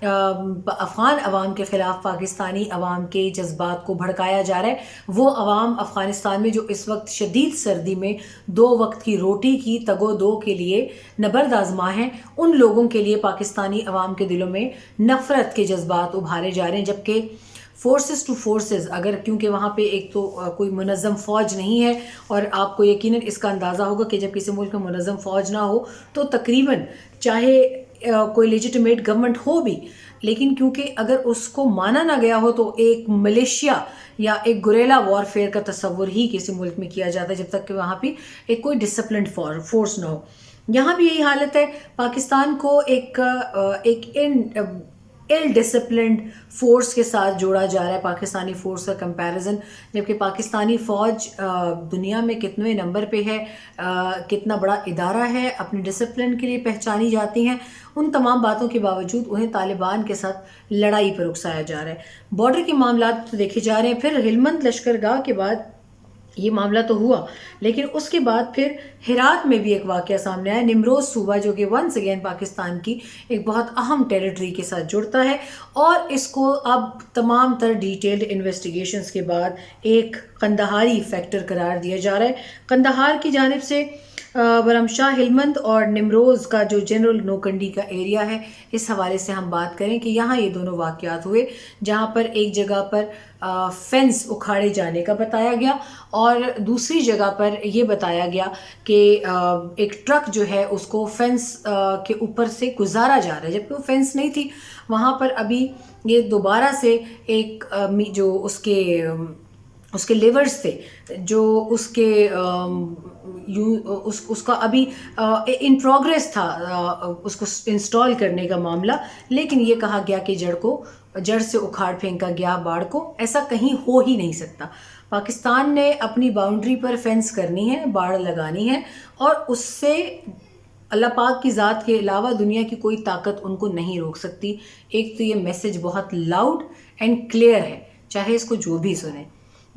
افغان عوام کے خلاف پاکستانی عوام کے جذبات کو بھڑکایا جا رہا ہے۔ وہ عوام افغانستان میں جو اس وقت شدید سردی میں 2 وقت کی روٹی کی تگ و دو کے لیے نبرد آزما ہیں، ان لوگوں کے لیے پاکستانی عوام کے دلوں میں نفرت کے جذبات ابھارے جا رہے ہیں، جبکہ فورسز ٹو فورسز، اگر کیونکہ وہاں پہ ایک تو کوئی منظم فوج نہیں ہے، اور آپ کو یقیناً اس کا اندازہ ہوگا کہ جب کسی ملک میں منظم فوج نہ ہو تو تقریباً چاہے کوئی لیجیٹمیٹ گورنمنٹ ہو بھی، لیکن کیونکہ اگر اس کو مانا نہ گیا ہو تو ایک ملیشیا یا ایک گوریلا وار فیئر کا تصور ہی کسی ملک میں کیا جاتا ہے جب تک کہ وہاں پہ ایک کوئی ڈسپلنڈ فورس نہ ہو۔ یہاں بھی یہی حالت ہے، پاکستان کو ایک ایل ڈسپلنڈ فورس کے ساتھ جوڑا جا رہا ہے، پاکستانی فورس کا کمپیریزن، جبکہ پاکستانی فوج دنیا میں کتنے نمبر پہ ہے، کتنا بڑا ادارہ ہے، اپنے ڈسپلن کے لیے پہچانی جاتی ہیں، ان تمام باتوں کے باوجود انہیں طالبان کے ساتھ لڑائی پر اکسایا جا رہا ہے۔ بارڈر کے معاملات دیکھے جا رہے ہیں، پھر ہلمند لشکرگاہ کے بعد یہ معاملہ تو ہوا، لیکن اس کے بعد پھر ہرات میں بھی ایک واقعہ سامنے آیا، نمروز صوبہ جو کہ ونس اگین پاکستان کی ایک بہت اہم ٹیریٹری کے ساتھ جڑتا ہے، اور اس کو اب تمام تر ڈیٹیلڈ انویسٹیگیشنز کے بعد ایک قندہاری فیکٹر قرار دیا جا رہا ہے۔ قندہار کی جانب سے برمشاہ، ہلمند اور نمروز کا جو جنرل نوکنڈی کا ایریا ہے، اس حوالے سے ہم بات کریں کہ یہاں یہ دونوں واقعات ہوئے، جہاں پر ایک جگہ پر فینس اکھاڑے جانے کا بتایا گیا، اور دوسری جگہ پر یہ بتایا گیا کہ ایک ٹرک جو ہے اس کو فینس کے اوپر سے گزارا جا رہا ہے، جبکہ وہ فینس نہیں تھی وہاں پر۔ ابھی یہ دوبارہ سے ایک جو اس کے لیورز تھے، جو اس کے اس کا ابھی ان پروگریس تھا اس کو انسٹال کرنے کا معاملہ، لیکن یہ کہا گیا کہ جڑ سے اکھاڑ پھینکا گیا باڑ کو، ایسا کہیں ہو ہی نہیں سکتا۔ پاکستان نے اپنی باؤنڈری پر فینس کرنی ہے، باڑ لگانی ہے، اور اس سے اللہ پاک کی ذات کے علاوہ دنیا کی کوئی طاقت ان کو نہیں روک سکتی۔ ایک تو یہ میسج بہت لاؤڈ اینڈ کلیئر ہے، چاہے اس کو جو بھی سنیں۔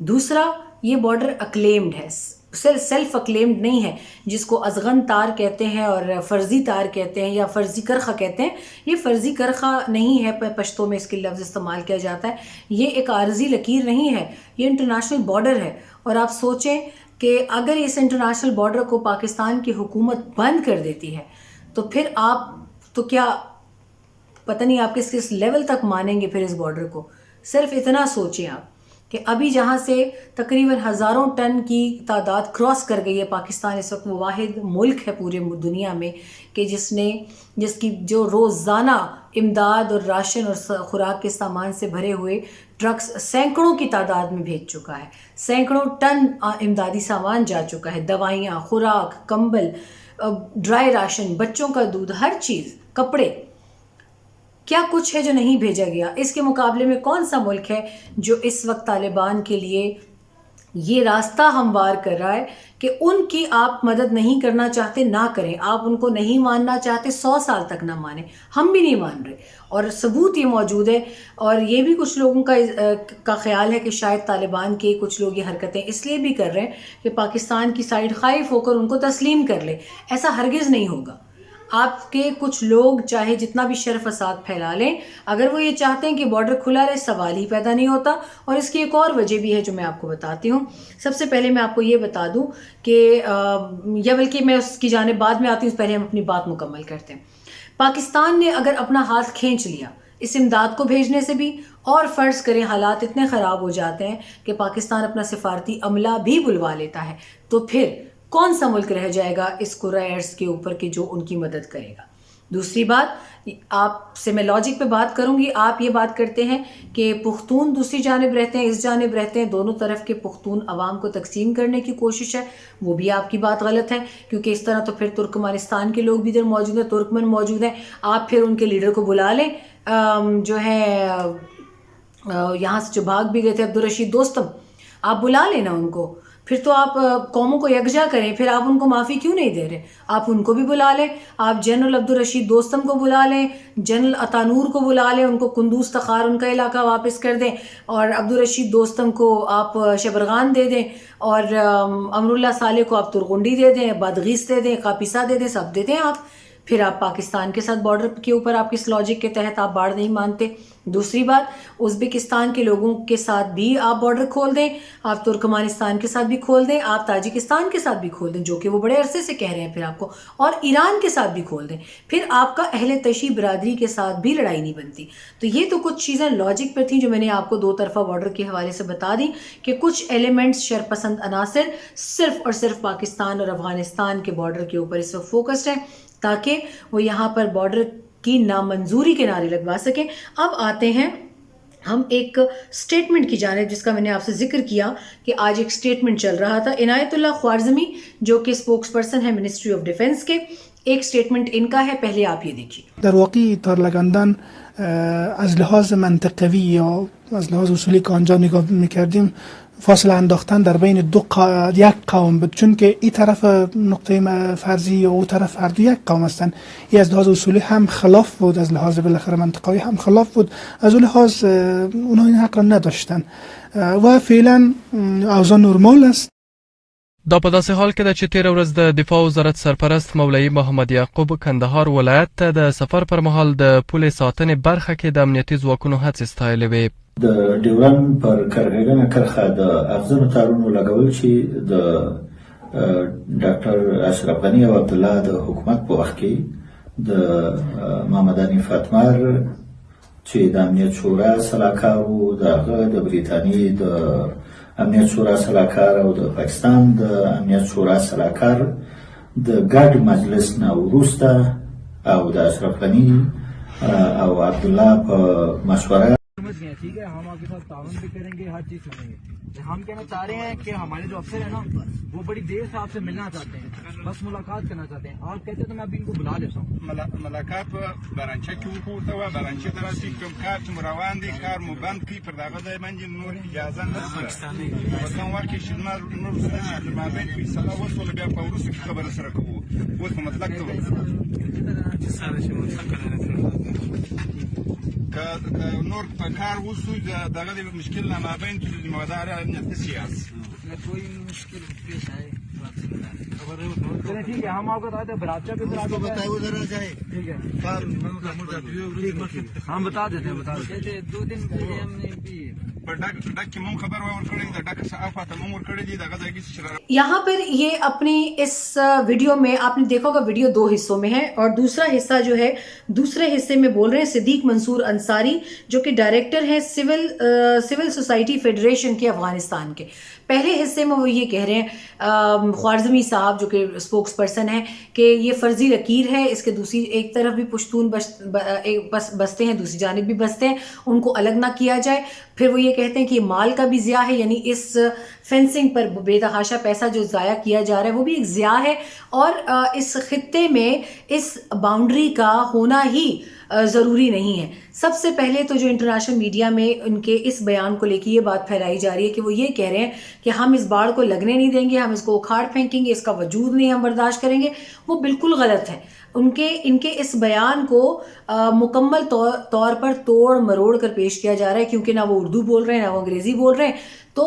دوسرا، یہ بارڈر اکلیمڈ ہے، سیلف اکلیمڈ نہیں ہے، جس کو ازغن تار کہتے ہیں اور فرضی تار کہتے ہیں یا فرضی کرخہ کہتے ہیں۔ یہ فرضی کرخہ نہیں ہے، پشتو میں اس کے لفظ استعمال کیا جاتا ہے، یہ ایک عارضی لکیر نہیں ہے، یہ انٹرنیشنل بارڈر ہے۔ اور آپ سوچیں کہ اگر اس انٹرنیشنل بارڈر کو پاکستان کی حکومت بند کر دیتی ہے تو پھر آپ تو کیا پتہ نہیں آپ کس لیول تک مانیں گے پھر اس بارڈر کو۔ صرف اتنا سوچیں آپ کہ ابھی جہاں سے تقریباً ہزاروں ٹن کی تعداد کراس کر گئی ہے پاکستان، اس وقت وہ واحد ملک ہے پورے دنیا میں کہ جس کی جو روزانہ امداد اور راشن اور خوراک کے سامان سے بھرے ہوئے ٹرکس سینکڑوں کی تعداد میں بھیج چکا ہے، سینکڑوں ٹن امدادی سامان جا چکا ہے، دوائیاں، خوراک، کمبل، ڈرائی راشن، بچوں کا دودھ، ہر چیز، کپڑے، کیا کچھ ہے جو نہیں بھیجا گیا۔ اس کے مقابلے میں کون سا ملک ہے جو اس وقت طالبان کے لیے یہ راستہ ہموار کر رہا ہے کہ ان کی آپ مدد نہیں کرنا چاہتے نہ کریں، آپ ان کو نہیں ماننا چاہتے 100 سال تک نہ مانیں، ہم بھی نہیں مان رہے، اور ثبوت یہ موجود ہے۔ اور یہ بھی کچھ لوگوں کا خیال ہے کہ شاید طالبان کے کچھ لوگ یہ حرکتیں اس لیے بھی کر رہے ہیں کہ پاکستان کی سائیڈ خائف ہو کر ان کو تسلیم کر لے۔ ایسا ہرگز نہیں ہوگا۔ آپ کے کچھ لوگ چاہے جتنا بھی شر فساد پھیلا لیں، اگر وہ یہ چاہتے ہیں کہ بارڈر کھلا رہے، سوال ہی پیدا نہیں ہوتا۔ اور اس کی ایک اور وجہ بھی ہے جو میں آپ کو بتاتی ہوں۔ سب سے پہلے میں آپ کو یہ بتا دوں کہ یا بلکہ میں اس کی جانب بعد میں آتی ہوں، پہلے ہم اپنی بات مکمل کرتے ہیں۔ پاکستان نے اگر اپنا ہاتھ کھینچ لیا اس امداد کو بھیجنے سے بھی، اور فرض کریں حالات اتنے خراب ہو جاتے ہیں کہ پاکستان اپنا سفارتی عملہ بھی بلوا لیتا ہے، تو پھر کون سا ملک رہ جائے گا اس کرۂ ارض کے اوپر کہ جو ان کی مدد کرے گا؟ دوسری بات، آپ سے میں لاجک پہ بات کروں گی۔ آپ یہ بات کرتے ہیں کہ پختون دوسری جانب رہتے ہیں، اس جانب رہتے ہیں، دونوں طرف کے پختون عوام کو تقسیم کرنے کی کوشش ہے، وہ بھی آپ کی بات غلط ہے، کیونکہ اس طرح تو پھر ترکمانستان کے لوگ بھی ادھر موجود ہیں، ترکمن موجود ہیں، آپ پھر ان کے لیڈر کو بلا لیں، جو ہے یہاں سے جو بھاگ بھی گئے تھے عبدالرشید دوستم، آپ بلا لینا ان کو، پھر تو آپ قوموں کو یکجا کریں، پھر آپ ان کو معافی کیوں نہیں دے رہے؟ آپ ان کو بھی بلا لیں، آپ جنرل عبدالرشید دوستم کو بلا لیں، جنرل عطانور کو بلا لیں، ان کو قندوز تخار ان کا علاقہ واپس کر دیں، اور عبدالرشید دوستم کو آپ شبرغان دے دیں، اور امر اللہ صالح کو آپ ترغنڈی دے دیں، بادغیس دے دیں، قاپیسا دے دیں، سب دے دیں آپ، پھر آپ پاکستان کے ساتھ بارڈر کے اوپر آپ کس لاجک کے تحت آپ باڑ نہیں مانتے؟ دوسری بات، ازبکستان کے لوگوں کے ساتھ بھی آپ بارڈر کھول دیں، آپ ترکمانستان کے ساتھ بھی کھول دیں، آپ تاجکستان کے ساتھ بھی کھول دیں جو کہ وہ بڑے عرصے سے کہہ رہے ہیں پھر آپ کو، اور ایران کے ساتھ بھی کھول دیں، پھر آپ کا اہل تشیع برادری کے ساتھ بھی لڑائی نہیں بنتی۔ تو یہ تو کچھ چیزیں لاجک پر تھیں جو میں نے آپ کو دو طرفہ بارڈر کے حوالے سے بتا دی کہ کچھ ایلیمنٹس شرپسند عناصر صرف اور صرف پاکستان اور افغانستان کے بارڈر کے اوپر اس وقت فوکسڈ ہیں تاکہ وہ یہاں پر بارڈر کی نامنظوری کے نعرے لگوا سکیں۔ اب آتے ہیں ہم ایک سٹیٹمنٹ کی جانب جس کا میں نے آپ سے ذکر کیا کہ آج ایک سٹیٹمنٹ چل رہا تھا۔ عنایت اللہ خوارزمی جو کہ سپوکس پرسن ہے منسٹری آف ڈیفنس کے، ایک سٹیٹمنٹ ان کا ہے، پہلے آپ یہ دیکھیے۔ در واقع تارلگاندن از لحاظ منطقوی یا از لحاظ اصولی که آنجا نگاه میکردیم فاصله انداختن در بین یک قوم بود، چون که این طرف نقطه فرضی یا اون طرف هر دو یک قوم هستند. این از لحاظ اصولی هم خلاف بود، از لحاظ بالاخره منطقوی هم خلاف بود. از اون لحاظ اونها این حق را نداشتن و فعلا اوضاع نرمال است. دا په داسې حال کې ده چې تېره ورځ د دفاع وزارت سرپرست مولوي محمد یعقوب کندهار ولایت ته د سفر پر مهال د پولې ساتنې برخه کې د امنیتي ځواکونو هڅې ستایلې وې. د ډیورن پر کرغېړنه کرښه د اغزنو تارونو لګول چې د ډاکټر اشرف غني او عبدالله د حکومت په وخت کې د محمد حنیف اتمر چې د امنیت شورا سلاکار و، د هغه د بریتانیې د امنیت شورا سلاکار او د پاکستان د امنیت شورا سلاکار د ګډ مجلس نه وروسته او د اشرف غني او عبدالله په مشوره ٹھیک ہے، ہم آپ کے ساتھ تعاون بھی کریں گے، ہر چیز کریں گے۔ ہم کہنا چاہ رہے ہیں کہ ہمارے جو افسر ہیں نا وہ بڑی دیر سے آپ سے ملنا چاہتے ہیں، بس ملاقات کرنا چاہتے ہیں۔ آپ کہتے ہیں تو میں ابھی ان کو بلا لیتا ہوں۔ ملاقات برانچه کې وکړو ته برانچه ته راسي کوم کار چې روان دي کار مو بند کړي پر دغه ځای باندې نور اجازه نشته. په کوم وخت کې چې نور څه ما بین فیصله وشوله بیا په وروسته کې خبره سره کوو. اوس په مطلق ته که نور په کار وشو دغه د مشکل نه ما بین کې مدار امنیت سیاست کوئی مشکل پیش آئے ٹھیک ہے، ہم آپ کو بتاتے ہیں براچہ پہ ٹھیک ہے، ہم بتا دیتے ہیں 2 دن پہلے ہم نے بھی ډک مم خبر ورکړی د ډک صحافت مم ورکړی دي دغه ځای کې شراره. یہاں پر یہ اپنی اس ویڈیو میں آپ نے دیکھا ہوگا، ویڈیو 2 حصوں میں ہے اور دوسرا حصہ جو ہے دوسرے حصے میں بول رہے ہیں صدیق منصور انصاری جو کہ ڈائریکٹر ہیں سول سوسائٹی فیڈریشن کے افغانستان کے۔ پہلے حصے میں وہ یہ کہہ رہے ہیں خوارزمی صاحب جو کہ سپوکس پرسن ہیں کہ یہ فرضی لکیر ہے، اس کے دوسری ایک طرف بھی پشتون بستے ہیں، دوسری جانب بھی بستے ہیں، ان کو الگ نہ کیا جائے۔ پھر وہ یہ کہتے ہیں کہ یہ مال کا بھی ضیاع ہے، یعنی اس فینسنگ پر بے تحاشا پیسہ جو ضائع کیا جا رہا ہے وہ بھی ایک ضیاع ہے، اور اس خطے میں اس باؤنڈری کا ہونا ہی ضروری نہیں ہے۔ سب سے پہلے تو جو انٹرنیشنل میڈیا میں ان کے اس بیان کو لے کے یہ بات پھیلائی جا رہی ہے کہ وہ یہ کہہ رہے ہیں کہ ہم اس باڑ کو لگنے نہیں دیں گے، ہم اس کو اکھاڑ پھینکیں گے، اس کا وجود نہیں ہم برداشت کریں گے، وہ بالکل غلط ہے۔ ان کے اس بیان کو مکمل طور پر توڑ مروڑ کر پیش کیا جا رہا ہے، کیونکہ نہ وہ اردو بول رہے ہیں نہ وہ انگریزی بول رہے ہیں، تو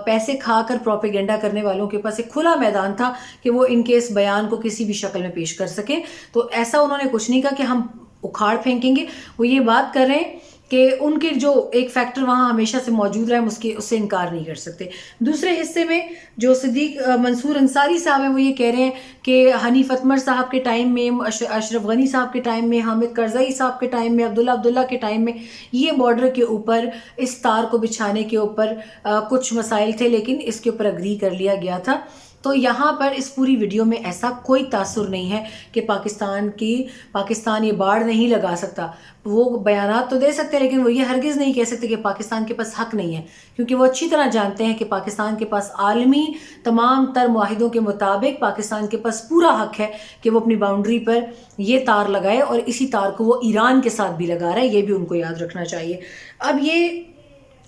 پیسے کھا کر پروپیگنڈا کرنے والوں کے پاس ایک کھلا میدان تھا کہ وہ ان کے اس بیان کو کسی بھی شکل میں پیش کر سکیں۔ تو ایسا انہوں نے کچھ نہیں کہا کہ ہم اکھاڑ پھینکیں گے، وہ یہ بات کر رہے ہیں کہ ان کے جو ایک فیکٹر وہاں ہمیشہ سے موجود رہا ہے اس سے انکار نہیں کر سکتے۔ دوسرے حصے میں جو صدیق منصور انصاری صاحب ہیں وہ یہ کہہ رہے ہیں کہ حنیف اتمر صاحب کے ٹائم میں، اشرف غنی صاحب کے ٹائم میں، حامد کرزئی صاحب کے ٹائم میں، عبداللہ کے ٹائم میں یہ بارڈر کے اوپر اس تار کو بچھانے کے اوپر کچھ مسائل تھے، لیکن اس کے اوپر اگری کر لیا گیا تھا۔ تو یہاں پر اس پوری ویڈیو میں ایسا کوئی تاثر نہیں ہے کہ پاکستان یہ باڑ نہیں لگا سکتا۔ وہ بیانات تو دے سکتے ہیں لیکن وہ یہ ہرگز نہیں کہہ سکتے کہ پاکستان کے پاس حق نہیں ہے، کیونکہ وہ اچھی طرح جانتے ہیں کہ پاکستان کے پاس عالمی تمام تر معاہدوں کے مطابق پاکستان کے پاس پورا حق ہے کہ وہ اپنی باؤنڈری پر یہ تار لگائے، اور اسی تار کو وہ ایران کے ساتھ بھی لگا رہا ہے، یہ بھی ان کو یاد رکھنا چاہیے۔ اب یہ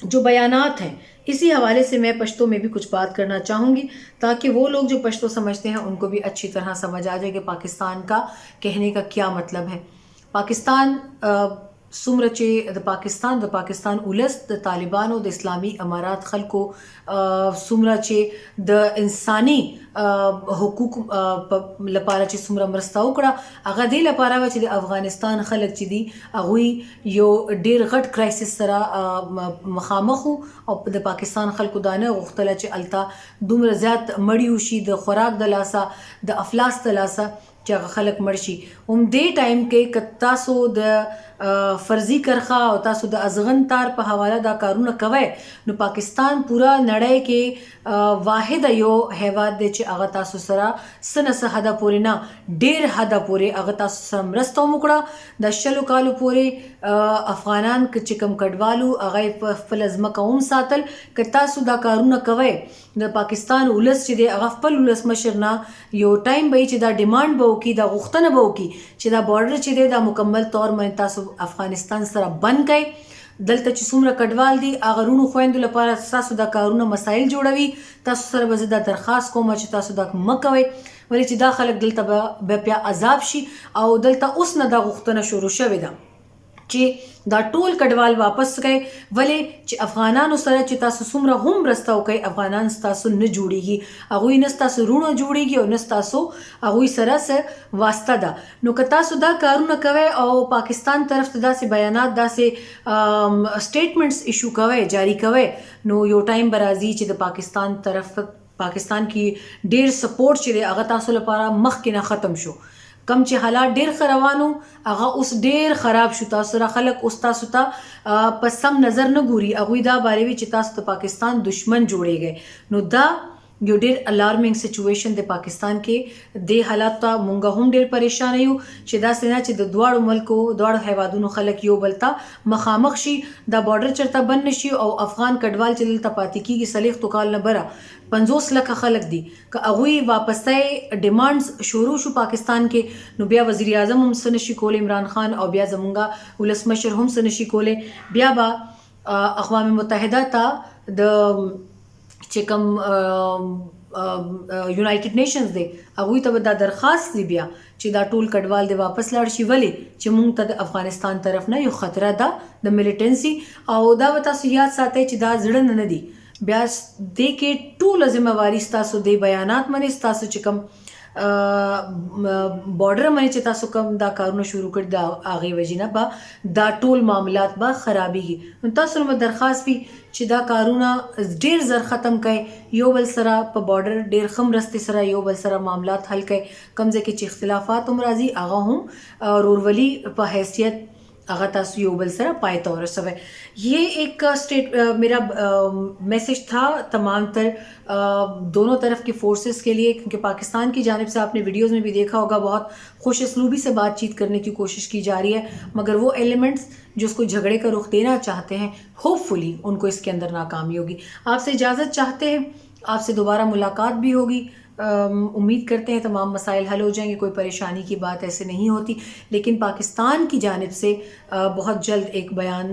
جو بیانات ہیں اسی حوالے سے میں پشتو میں بھی کچھ بات کرنا چاہوں گی تاکہ وہ لوگ جو پشتو سمجھتے ہیں ان کو بھی اچھی طرح سمجھ آ جائے کہ پاکستان کا کہنے کا کیا مطلب ہے۔ پاکستان څومره چې د پاکستان ولس د طالبانو د اسلامي امارات خلکو څومره چې د انساني حقوق لپاره چې څومره مرسته وکړه، هغه دې لپاره و چې د افغانستان خلک چې دي هغوی یو ډیر غټ کرایسس سره مخامخ وو او د پاکستان خلکو دا نه غوښتله چې هلته دومره زیات مړي وشي د خوراک د لاسه، د افلاس د لاسه، چې هغه خلک مړ شي. دې ټایم کې که تاسو د فرضي کرښه او تاسو د ازغن تار په حواله دا کارونه کوئ، نو پاکستان پورا نړۍ کې واحد یو هیواد دی چې هغه تاسو سره څه نه څه حده پورې نه ډېر حده پورې هغه تاسو سره مرسته هم وکړه. د 20 کالو پورې افغانان چې کوم کډوالو هغه یې په خپله ځمکه هم ساتل. که تاسو دا کارونه کوئ، د پاکستان ولس چې دی هغه خپل ولسمشر نه یو ټایم به چې دا ډیمانډ به وکړي، دا غوښتنه به وکړي چې دا بارډر چې دی دا مکمل طور باندې تاسو افغانستان سره بند کړئ. دلته چې څومره کډوال دي هغه رونو خویندو لپاره تاسو دا کارونه مسایل جوړوي. تاسو سره به زه دا درخواست کوم چې تاسو دا مه کوئ، ولې چې دا خلک دلته به بیا عذاب شي. او دلته اوس نه دا غوښتنه شروع شوې ده چې دا ټول کډوال واپس کړئ، ولې چې افغانانو سره چې تاسو څومره هم مرسته وکړئ افغانان ستاسو نه جوړیږي، هغوی نه ستاسو رونه جوړیږي او نه ستاسو هغوی سره څه واسطه ده. نو که تاسو دا کارونه کوئ او پاکستان طرف ته داسې بیانات، داسې سټیټمنټس ایشو کوئ، جاری کوئ، نو یو ټایم به راځي چې د پاکستان طرف پاکستان کې ډیر سپورټ چې دی هغه تاسو لپاره مخکې نه ختم شو. کم چې حالات ډیر خروانو هغه اوس ډیر خراب شو. تاسو سره خلک اوس تاسو ته په سم نظر نه ګوري، هغوی دا باره وي چې تاسو د پاکستان دشمن جوړیږئ. نو دا یو ډیر الارمنګ سچویشن د پاکستان کې. د حالات ته مونږ هم ډیر پریشان یو چې دا څنګه چې د دواړو ملکو دواړو هیوادونو خلک یو بل ته مخامخ شي، دا بارډر چرته بند نشي او افغان کډوال چې دلته پاتې کیږي 40 کال نه بره 50 لکه خلک دي، که هغوی واپسۍ ډیمانډز شروع شو پاکستان کې، نو بیا وزیر اعظم هم څه نشي کولی عمران خان، او بیا زمونږ ولسمشر هم څه نشي کولی. بیا به اقوام متحده ته د چې کوم یونایټډ نیشنز دی هغوی ته به دا درخواست دی بیا چې دا ټول کډوال دی واپس لاړ شي، ولې چې مونږ ته د افغانستان طرف نه یو خطره ده د ملیټنسي. او دا به تاسو یاد ساتئ چې دا زړه نه دي، بیا دې کې ټوله ذمہواري ستاسو دی بیانات باندې، ستاسو چې کوم بارډر باندې چې تاسو کوم دا کارونه شروع کړي د هغې وجې نه به دا ټول معاملات به خرابېږي. نو تاسو نه به درخواست وي چې دا کارونه ډیر زر ختم کړئ، یو بل سره په بارډر ډیر ښه مرستې سره یو بل سره معاملات حل کړئ. کوم ځای کې چې اختلافات هم راځي هغه هم رورولي په حیثیت هغه تاسو یو بل سره پای ته ورسوئ. یہ ایک میرا میسج تھا تمام تر دونوں طرف کے فورسز کے لیے، کیونکہ پاکستان کی جانب سے آپ نے ویڈیوز میں بھی دیکھا ہوگا بہت خوش اسلوبی سے بات چیت کرنے کی کوشش کی جا رہی ہے، مگر وہ ایلیمنٹس جو اس کو جھگڑے کا رخ دینا چاہتے ہیں ہوپ فلی ان کو اس کے اندر ناکامی ہوگی. آپ سے اجازت چاہتے ہیں، آپ سے دوبارہ ملاقات بھی ہوگی. امید کرتے ہیں تمام مسائل حل ہو جائیں گے، کوئی پریشانی کی بات ایسے نہیں ہوتی. لیکن پاکستان کی جانب سے بہت جلد ایک بیان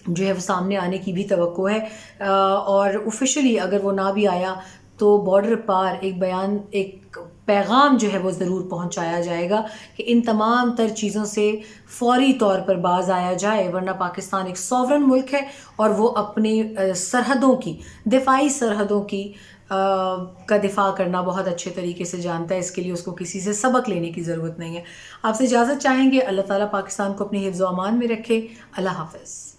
جو ہے وہ سامنے آنے کی بھی توقع ہے، اور آفیشلی اگر وہ نہ بھی آیا تو بارڈر پار ایک بیان، ایک پیغام جو ہے وہ ضرور پہنچایا جائے گا کہ ان تمام تر چیزوں سے فوری طور پر باز آیا جائے، ورنہ پاکستان ایک سوورن ملک ہے اور وہ اپنے سرحدوں کی، دفاعی سرحدوں کی کا دفاع کرنا بہت اچھے طریقے سے جانتا ہے. اس کے لیے اس کو کسی سے سبق لینے کی ضرورت نہیں ہے. آپ سے اجازت چاہیں گے. اللہ تعالیٰ پاکستان کو اپنے حفظ و امان میں رکھے. اللہ حافظ.